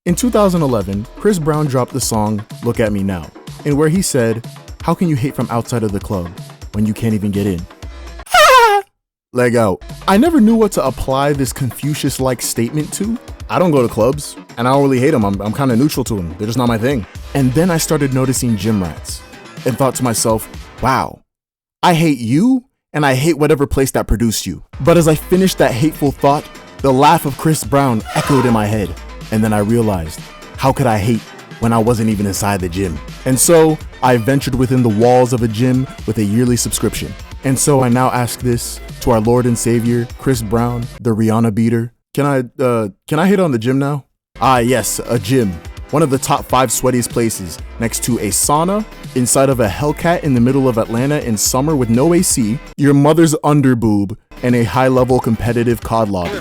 In 2011, Chris Brown dropped the song Look at Me Now, in where he said, "How can you hate from outside of the club when you can't even get in?" Leg out. I never knew what to apply this Confucius-like statement to. I don't go to clubs, and I don't really hate them. I'm kind of neutral to them. They're just not my thing. And then I started noticing gym rats and thought to myself, wow, I hate you, and I hate whatever place that produced you. But as I finished that hateful thought, the laugh of Chris Brown echoed in my head. And then I realized, how could I hate when I wasn't even inside the gym? And so I ventured within the walls of a gym with a yearly subscription. And so I now ask this to our Lord and Savior, Chris Brown, the Rihanna beater. Can I hit on the gym now? Ah, yes, a gym. One of the top 5 sweatiest places, next to a sauna, inside of a Hellcat in the middle of Atlanta in summer with no AC, your mother's underboob, and a high-level competitive COD lobby.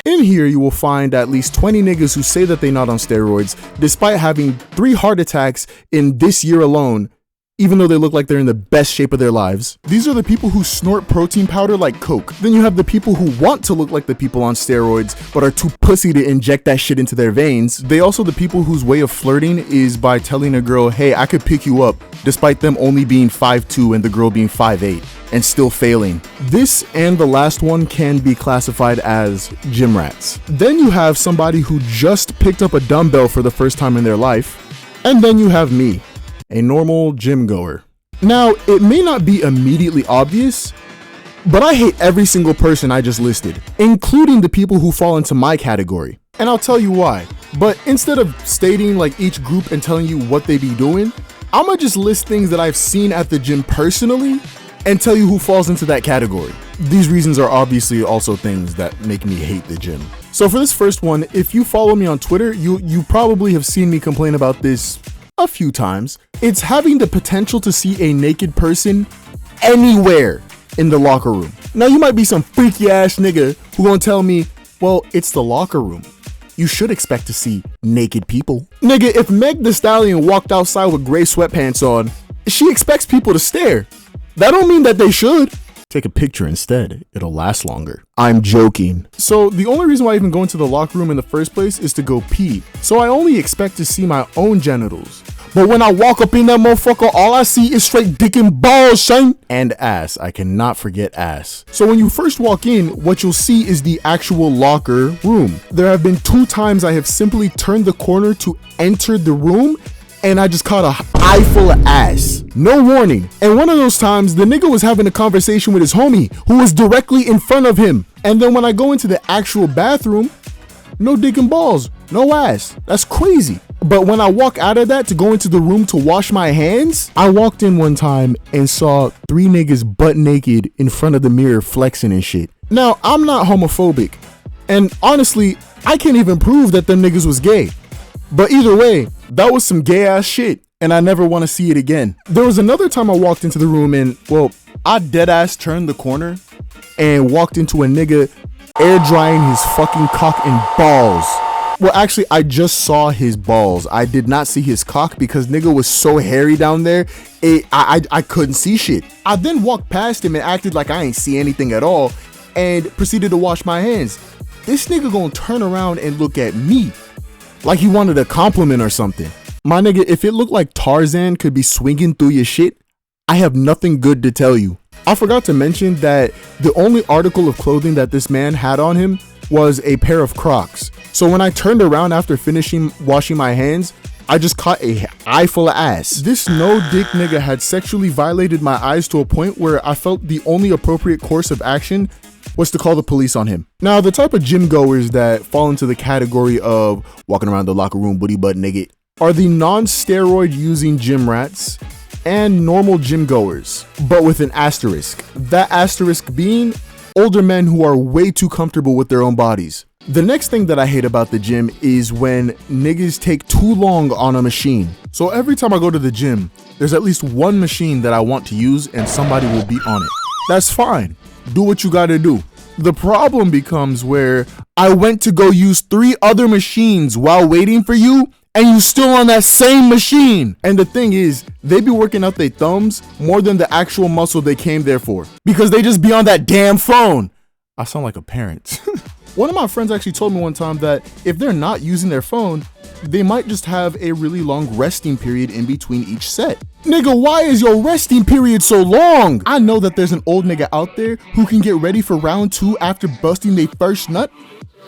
In here, you will find at least 20 niggas who say that they're not on steroids, despite having 3 heart attacks in this year alone, even though they look like they're in the best shape of their lives. These are the people who snort protein powder like Coke. Then you have the people who want to look like the people on steroids, but are too pussy to inject that shit into their veins. They also the people whose way of flirting is by telling a girl, hey, I could pick you up, despite them only being 5'2" and the girl being 5'8", and still failing. This and the last one can be classified as gym rats. Then you have somebody who just picked up a dumbbell for the first time in their life. And then you have me, a normal gym goer. Now, it may not be immediately obvious, but I hate every single person I just listed, including the people who fall into my category. And I'll tell you why. But instead of stating like each group and telling you what they be doing, I'ma just list things that I've seen at the gym personally and tell you who falls into that category. These reasons are obviously also things that make me hate the gym. So for this first one, if you follow me on Twitter, you probably have seen me complain about this a few times. It's having the potential to see a naked person anywhere in the locker room. Now you might be some freaky ass nigga who gonna tell me, well, it's the locker room. You should expect to see naked people. Nigga, if Meg Thee Stallion walked outside with gray sweatpants on, she expects people to stare. That don't mean that they should. Take a picture instead, it'll last longer. I'm joking. So the only reason why I even go into the locker room in the first place is to go pee. So I only expect to see my own genitals. But when I walk up in that motherfucker, all I see is straight dick and balls, son. And ass, I cannot forget ass. So when you first walk in, what you'll see is the actual locker room. There have been 2 times I have simply turned the corner to enter the room and I just caught an eye full of ass. No warning. And one of those times, the nigga was having a conversation with his homie who was directly in front of him. And then when I go into the actual bathroom, no dick and balls, no ass. That's crazy. But when I walk out of that to go into the room to wash my hands, I walked in one time and saw 3 niggas butt naked in front of the mirror flexing and shit. Now, I'm not homophobic. And honestly, I can't even prove that them niggas was gay. But either way, that was some gay ass shit, and I never want to see it again. There was another time I walked into the room and, well, I dead ass turned the corner and walked into a nigga air drying his fucking cock and balls. Well, actually, I just saw his balls. I did not see his cock because nigga was so hairy down there, I couldn't see shit. I then walked past him and acted like I ain't see anything at all and proceeded to wash my hands. This nigga gonna turn around and look at me like he wanted a compliment or something. My nigga, if it looked like Tarzan could be swinging through your shit, I have nothing good to tell you. I forgot to mention that the only article of clothing that this man had on him was a pair of Crocs. So when I turned around after finishing washing my hands, I just caught a eye full of ass. This no dick nigga had sexually violated my eyes to a point where I felt the only appropriate course of action was to call the police on him. Now, the type of gym goers that fall into the category of walking around the locker room booty butt naked are the non-steroid using gym rats and normal gym goers, but with an asterisk. That asterisk being older men who are way too comfortable with their own bodies. The next thing that I hate about the gym is when niggas take too long on a machine. So every time I go to the gym, there's at least one machine that I want to use and somebody will be on it. That's fine. Do what you gotta do. The problem becomes where I went to go use 3 other machines while waiting for you and you still on that same machine. And the thing is, they be working out their thumbs more than the actual muscle they came there for because they just be on that damn phone. I sound like a parent. One of my friends actually told me one time that if they're not using their phone, they might just have a really long resting period in between each set. Nigga, why is your resting period so long? I know that there's an old nigga out there who can get ready for round 2 after busting their first nut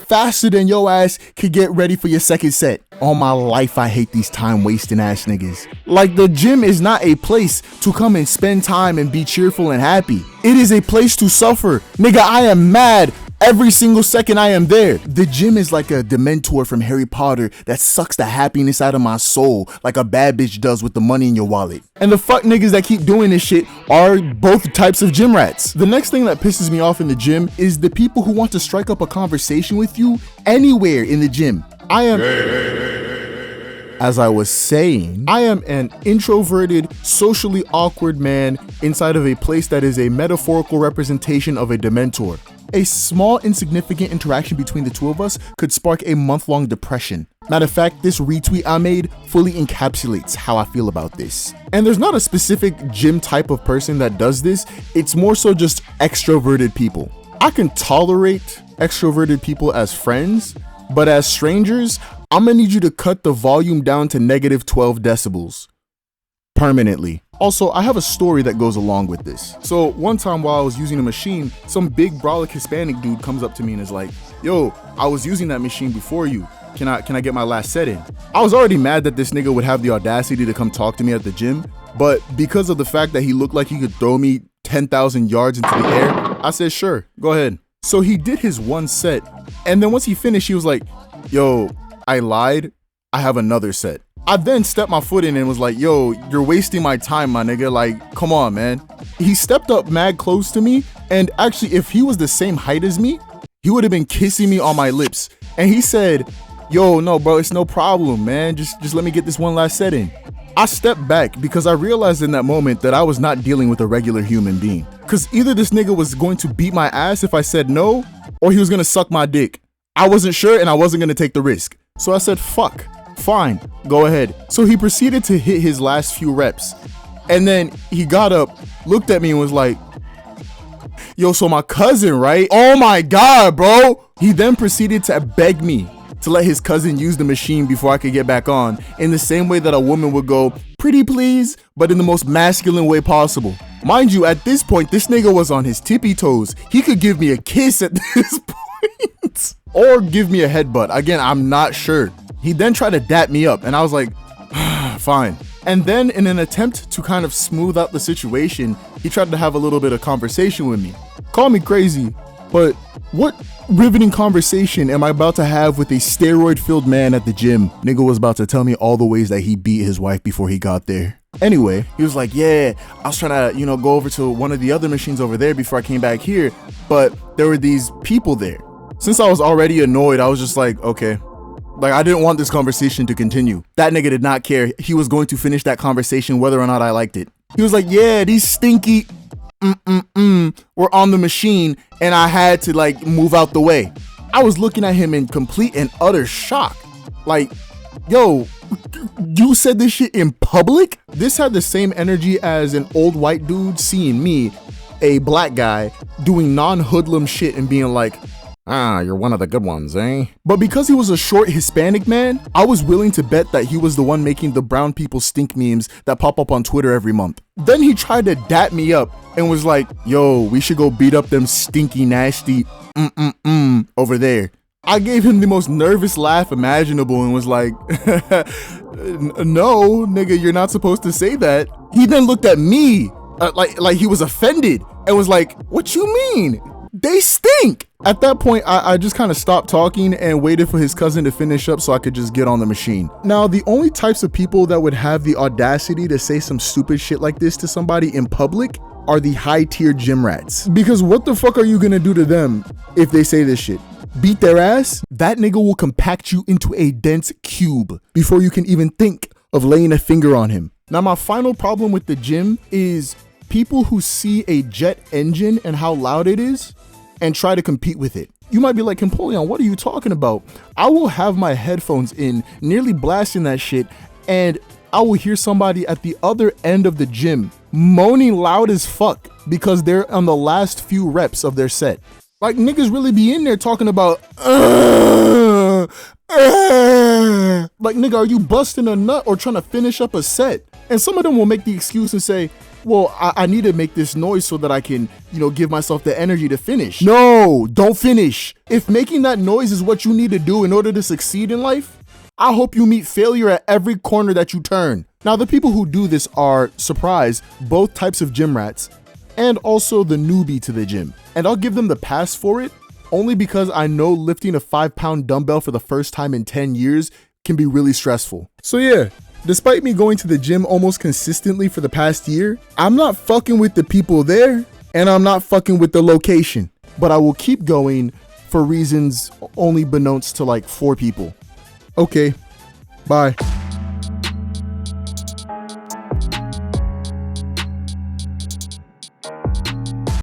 faster than your ass could get ready for your second set. All my life, I hate these time-wasting ass niggas. Like, the gym is not a place to come and spend time and be cheerful and happy. It is a place to suffer. Nigga, I am mad every single second I am there. The gym is like a Dementor from Harry Potter that sucks the happiness out of my soul like a bad bitch does with the money in your wallet. And the fuck niggas that keep doing this shit are both types of gym rats. The next thing that pisses me off in the gym is the people who want to strike up a conversation with you anywhere in the gym. As I was saying, I am an introverted, socially awkward man inside of a place that is a metaphorical representation of a Dementor. A small, insignificant interaction between the two of us could spark a month-long depression. Matter of fact, this retweet I made fully encapsulates how I feel about this. And there's not a specific gym type of person that does this, it's more so just extroverted people. I can tolerate extroverted people as friends, but as strangers, I'm gonna need you to cut the volume down to -12 decibels. Permanently. Also, I have a story that goes along with this. So one time while I was using a machine, some big brolic Hispanic dude comes up to me and is like, yo, I was using that machine before you. Can I get my last set in? I was already mad that this nigga would have the audacity to come talk to me at the gym, but because of the fact that he looked like he could throw me 10,000 yards into the air, I said, sure, go ahead. So he did his one set, and then once he finished, he was like, yo, I lied, I have another set. I then stepped my foot in and was like, yo, you're wasting my time, my nigga. Like, come on, man. He stepped up mad close to me. And actually, if he was the same height as me, he would have been kissing me on my lips. And he said, yo, no, bro, it's no problem, man. Just let me get this one last set in. I stepped back because I realized in that moment that I was not dealing with a regular human being. Because either this nigga was going to beat my ass if I said no, or he was going to suck my dick. I wasn't sure and I wasn't going to take the risk. So I said, fuck. Fine, go ahead. So he proceeded to hit his last few reps. And then he got up, looked at me and was like, yo, so my cousin, right? Oh my God, bro. He then proceeded to beg me to let his cousin use the machine before I could get back on, in the same way that a woman would go, pretty please, but in the most masculine way possible. Mind you, at this point, this nigga was on his tippy toes. He could give me a kiss at this point. Or give me a headbutt. Again, I'm not sure. He then tried to dap me up and I was like, fine. And then in an attempt to kind of smooth out the situation, he tried to have a little bit of conversation with me. Call me crazy, but what riveting conversation am I about to have with a steroid-filled man at the gym? Nigga was about to tell me all the ways that he beat his wife before he got there. Anyway, he was like, yeah, I was trying to, go over to one of the other machines over there before I came back here, but there were these people there. Since I was already annoyed, I was just like, okay. Like, I didn't want this conversation to continue. That nigga did not care. He was going to finish that conversation whether or not I liked it. He was like, yeah, these stinky were on the machine and I had to like move out the way. I was looking at him in complete and utter shock. Like, yo, you said this shit in public? This had the same energy as an old white dude seeing me, a black guy, doing non-hoodlum shit and being like, ah, you're one of the good ones, eh? But because he was a short Hispanic man, I was willing to bet that he was the one making the brown people stink memes that pop up on Twitter every month. Then he tried to dap me up and was like, yo, we should go beat up them stinky, nasty over there. I gave him the most nervous laugh imaginable and was like, no, nigga, you're not supposed to say that. He then looked at me like he was offended and was like, what you mean? They stink. At that point, I just kind of stopped talking and waited for his cousin to finish up so I could just get on the machine. Now, the only types of people that would have the audacity to say some stupid shit like this to somebody in public are the high-tier gym rats. Because what the fuck are you gonna do to them if they say this shit? Beat their ass? That nigga will compact you into a dense cube before you can even think of laying a finger on him. Now, my final problem with the gym is people who see a jet engine and how loud it is and try to compete with it. You might be like, Empoleon, what are you talking about? I will have my headphones in, nearly blasting that shit, and I will hear somebody at the other end of the gym moaning loud as fuck because they're on the last few reps of their set. Like, niggas really be in there talking about, Like, nigga, are you busting a nut or trying to finish up a set? And some of them will make the excuse and say, well, I need to make this noise so that I can, give myself the energy to finish. No, don't finish. If making that noise is what you need to do in order to succeed in life, I hope you meet failure at every corner that you turn. Now, the people who do this are, surprise, both types of gym rats and also the newbie to the gym. And I'll give them the pass for it only because I know lifting a 5-pound dumbbell for the first time in 10 years can be really stressful. So yeah, despite me going to the gym almost consistently for the past year, I'm not fucking with the people there and I'm not fucking with the location. But I will keep going for reasons only beknownst to like 4 people. Okay, bye.